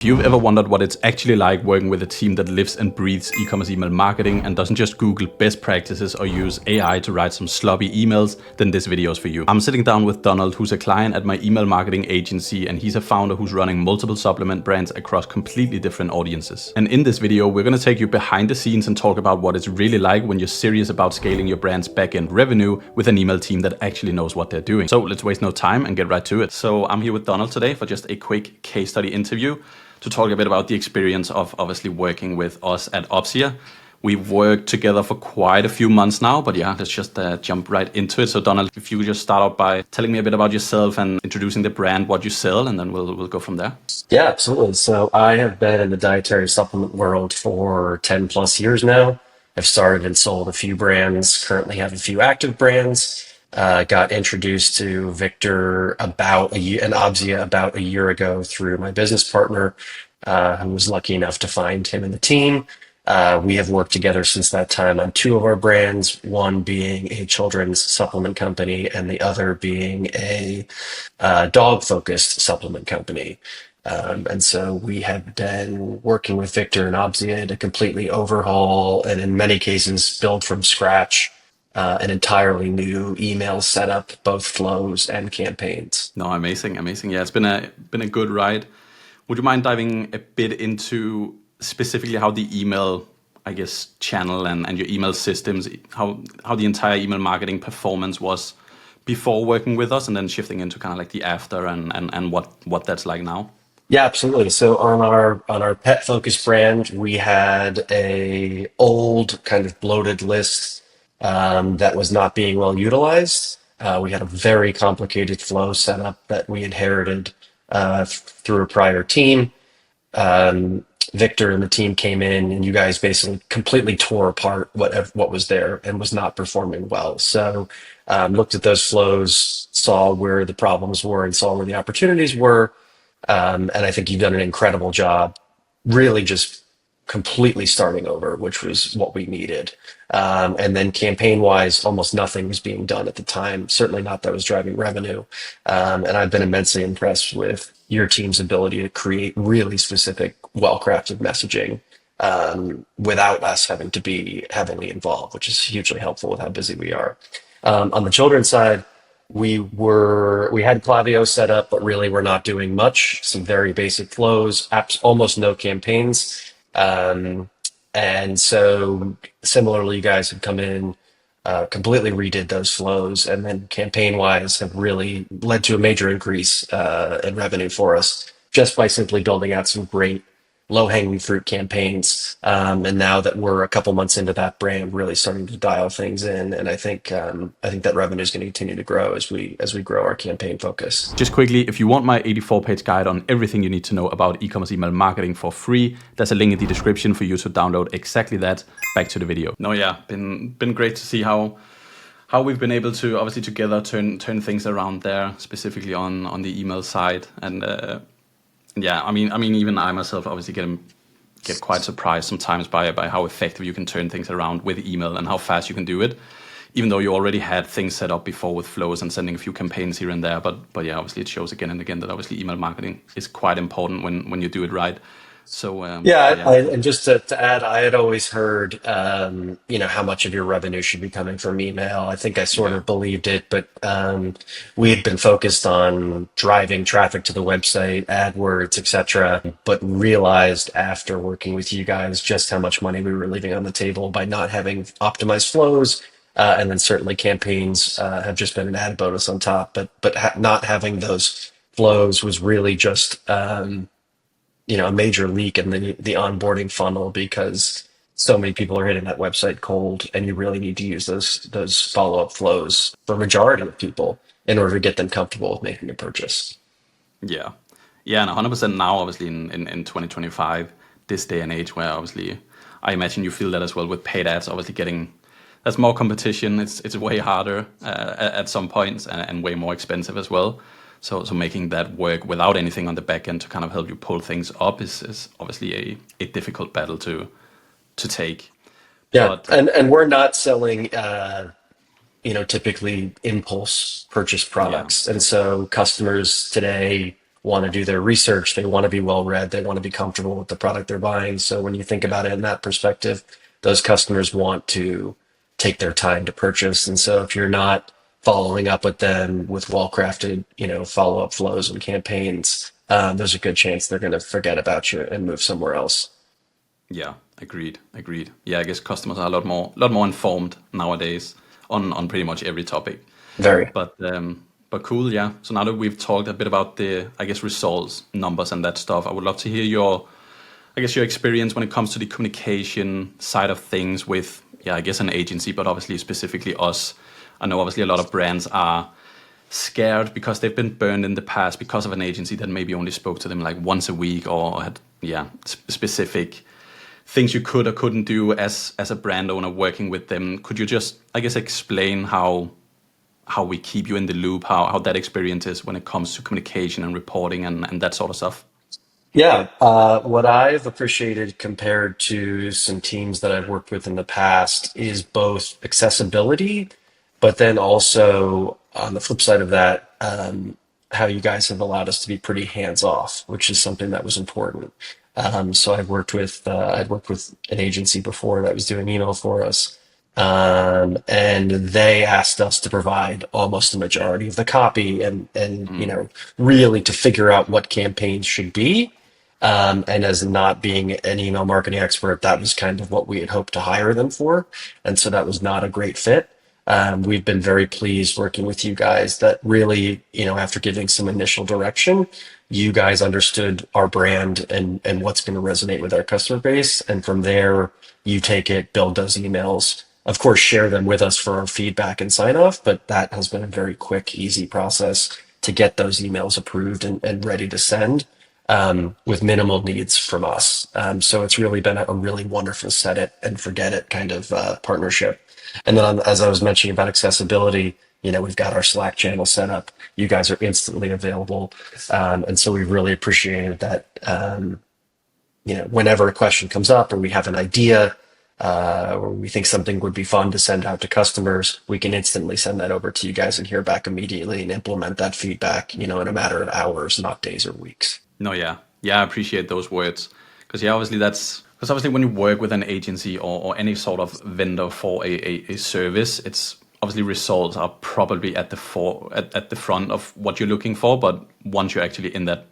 If you've ever wondered what it's actually like working with a team that lives and breathes e-commerce email marketing and doesn't just Google best practices or use AI to write some sloppy emails, then this video is for you. I'm sitting down with Donald, who's a client at my email marketing agency, and he's a founder who's running multiple supplement brands across completely different audiences. And in this video, we're gonna take you behind the scenes and talk about what it's really like when you're serious about scaling your brand's back-end revenue with an email team that actually knows what they're doing. So let's waste no time and get right to it. So I'm here with Donald today for just a quick case study interview to talk a bit about the experience of obviously working with us at Opsia. We've worked together for quite a few months now, but yeah, let's just jump right into it. So Donald, if you could just start out by telling me a bit about yourself and introducing the brand, what you sell, and then we'll go from there. Yeah, absolutely. So I have been in the dietary supplement world for 10 plus years now. I've started and sold a few brands, currently have a few active brands. Got introduced to Victor about a year and Obsia about a year ago through my business partner, who was lucky enough to find him in the team. We have worked together since that time on two of our brands, one being a children's supplement company and the other being a dog-focused supplement company. And so we have been working with Victor and Obsia to completely overhaul and in many cases build from scratch an entirely new email setup, both flows and campaigns. No, amazing, amazing. Yeah, it's been a good ride. Would you mind diving a bit into specifically how the email, I guess, channel and your email systems, how the entire email marketing performance was before working with us, and then shifting into kind of like the after and what that's like now? Yeah, absolutely. So on our pet focused brand, we had a old kind of bloated list that was not being well utilized. We had a very complicated flow setup that we inherited through a prior team. Victor and the team came in, and you guys basically completely tore apart what was there and was not performing well. So looked at those flows, saw where the problems were, and saw where the opportunities were. And I think you've done an incredible job, really just completely starting over, which was what we needed. And then campaign-wise, almost nothing was being done at the time, certainly not that was driving revenue. And I've been immensely impressed with your team's ability to create really specific, well-crafted messaging without us having to be heavily involved, which is hugely helpful with how busy we are. On the children's side, we had Klaviyo set up, but really we're not doing much. Some very basic flows, apps, almost no campaigns. And so similarly, you guys have come in, completely redid those flows, and then campaign wise have really led to a major increase in revenue for us just by simply building out some great low-hanging fruit campaigns. And now that we're a couple months into that brand, really starting to dial things in. And I think that revenue is going to continue to grow as we grow our campaign focus. Just quickly, if you want my 84-page guide on everything you need to know about e-commerce email marketing for free, there's a link in the description for you to download exactly that. Back to the video. No, yeah, been great to see how we've been able to obviously together turn things around there, specifically on the email side. And yeah, I mean, even I myself obviously get quite surprised sometimes by how effective you can turn things around with email and how fast you can do it, even though you already had things set up before with flows and sending a few campaigns here and there. But yeah, obviously it shows again and again that obviously email marketing is quite important when you do it right. So And just to add, I had always heard, how much of your revenue should be coming from email. I think I sort of believed it, but we had been focused on driving traffic to the website, AdWords, etc. But realized after working with you guys just how much money we were leaving on the table by not having optimized flows. And then certainly campaigns have just been an added bonus on top. But not having those flows was really just a major leak in the onboarding funnel because so many people are hitting that website cold, and you really need to use those follow-up flows for a majority of people in order to get them comfortable with making a purchase. yeah, and 100% now, obviously in 2025, this day and age, where obviously I imagine you feel that as well with paid ads, obviously there's more competition. It's way harder at some points and way more expensive as well. So making that work without anything on the back end to kind of help you pull things up is obviously a difficult battle to take. Yeah, But and we're not selling typically impulse purchase yeah, products. And so customers today want to do their research, they want to be well read, they want to be comfortable with the product they're buying. So when you think about it in that perspective, those customers want to take their time to purchase. And so if you're not following up with them with well-crafted, follow-up flows and campaigns, there's a good chance they're going to forget about you and move somewhere else. Yeah, agreed, agreed. Yeah, I guess customers are a lot more informed nowadays on pretty much every topic. Very. But cool, yeah. So now that we've talked a bit about the, I guess, results, numbers, and that stuff, I would love to hear your experience when it comes to the communication side of things with, yeah, I guess an agency, but obviously specifically us. I know obviously a lot of brands are scared because they've been burned in the past because of an agency that maybe only spoke to them like once a week or had, yeah, specific things you could or couldn't do as a brand owner working with them. Could you just, I guess, explain how we keep you in the loop, how that experience is when it comes to communication and reporting and that sort of stuff? Yeah, what I've appreciated compared to some teams that I've worked with in the past is both accessibility, but then also on the flip side of that, how you guys have allowed us to be pretty hands off, which is something that was important. So I'd worked with an agency before that was doing email for us, and they asked us to provide almost the majority of the copy and really to figure out what campaigns should be. And as not being an email marketing expert, that was kind of what we had hoped to hire them for. And so that was not a great fit. We've been very pleased working with you guys that really, after giving some initial direction, you guys understood our brand and what's going to resonate with our customer base. And from there, you take it, build those emails, of course, share them with us for our feedback and sign off. But that has been a very quick, easy process to get those emails approved and ready to send with minimal needs from us. So it's really been a really wonderful set it and forget it kind of partnership. And then as I was mentioning about accessibility, we've got our Slack channel set up. You guys are instantly available. And so we really appreciated that, whenever a question comes up or we have an idea, or we think something would be fun to send out to customers, we can instantly send that over to you guys and hear back immediately and implement that feedback, in a matter of hours, not days or weeks. No, yeah. Yeah, I appreciate those words. Because, yeah, obviously that's, because obviously when you work with an agency or any sort of vendor for a service, it's obviously results are probably at the front of what you're looking for. But once you're actually in that,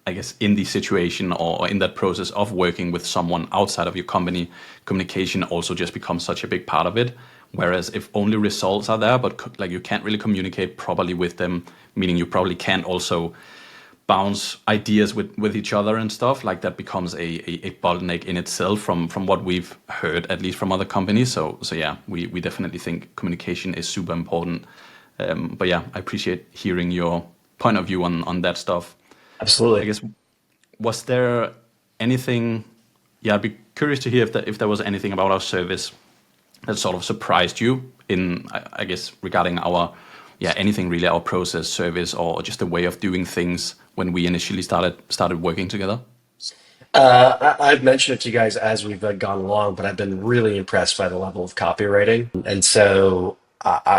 I guess, in the situation or in that process of working with someone outside of your company, communication also just becomes such a big part of it. Whereas if only results are there, but like you can't really communicate properly with them, meaning you probably can't also bounce ideas with each other and stuff, like that becomes a bottleneck in itself from what we've heard, at least from other companies. So yeah, we definitely think communication is super important. But yeah, I appreciate hearing your point of view on that stuff. I Absolutely. guess, was there anything? Yeah, I'd be curious to hear if there was anything about our service that sort of surprised you in, I guess, regarding our, yeah, anything really, our process, service, or just the way of doing things when we initially started working together. I've mentioned it to you guys as we've gone along, but I've been really impressed by the level of copywriting. And so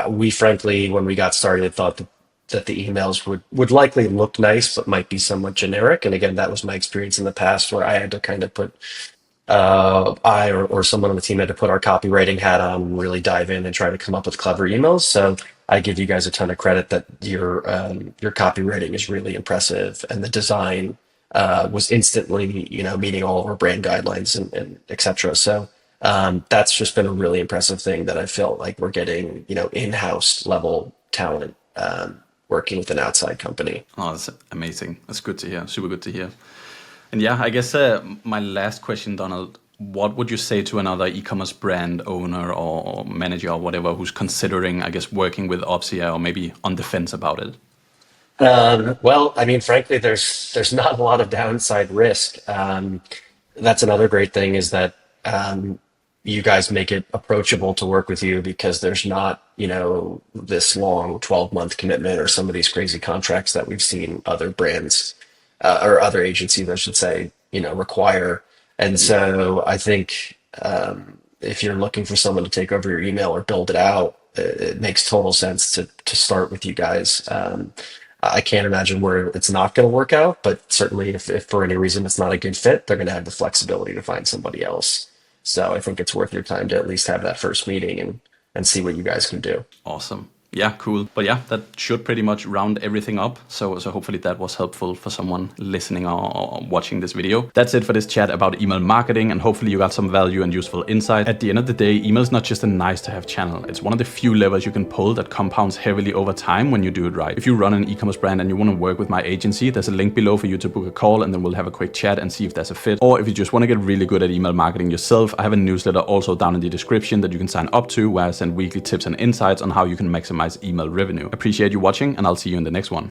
we frankly, when we got started, thought that the emails would likely look nice, but might be somewhat generic. And again, that was my experience in the past where I had to kind of put or someone on the team had to put our copywriting hat on and really dive in and try to come up with clever emails. So I give you guys a ton of credit that your copywriting is really impressive, and the design was instantly, meeting all of our brand guidelines and et cetera. So that's just been a really impressive thing that I felt like we're getting, in-house level talent working with an outside company. Oh, that's amazing. That's good to hear. Super good to hear. And yeah, I guess my last question, Donald, what would you say to another e-commerce brand owner or manager or whatever who's considering, I guess, working with Opsia or maybe on the fence about it? Well, I mean, frankly, there's not a lot of downside risk. That's another great thing is that you guys make it approachable to work with you because there's not, this long 12-month commitment or some of these crazy contracts that we've seen other brands or other agencies, I should say, require. And Yeah. so I think if you're looking for someone to take over your email or build it out, it makes total sense to start with you guys. I can't imagine where it's not going to work out, but certainly if for any reason it's not a good fit, they're going to have the flexibility to find somebody else. So I think it's worth your time to at least have that first meeting and see what you guys can do. Awesome. Yeah, cool. But yeah, that should pretty much round everything up. So hopefully that was helpful for someone listening or watching this video. That's it for this chat about email marketing, and hopefully you got some value and useful insight. At the end of the day, email is not just a nice to have channel. It's one of the few levers you can pull that compounds heavily over time when you do it right. If you run an e-commerce brand and you want to work with my agency, there's a link below for you to book a call, and then we'll have a quick chat and see if there's a fit. Or if you just want to get really good at email marketing yourself, I have a newsletter also down in the description that you can sign up to, where I send weekly tips and insights on how you can maximize email revenue. Appreciate you watching, and I'll see you in the next one.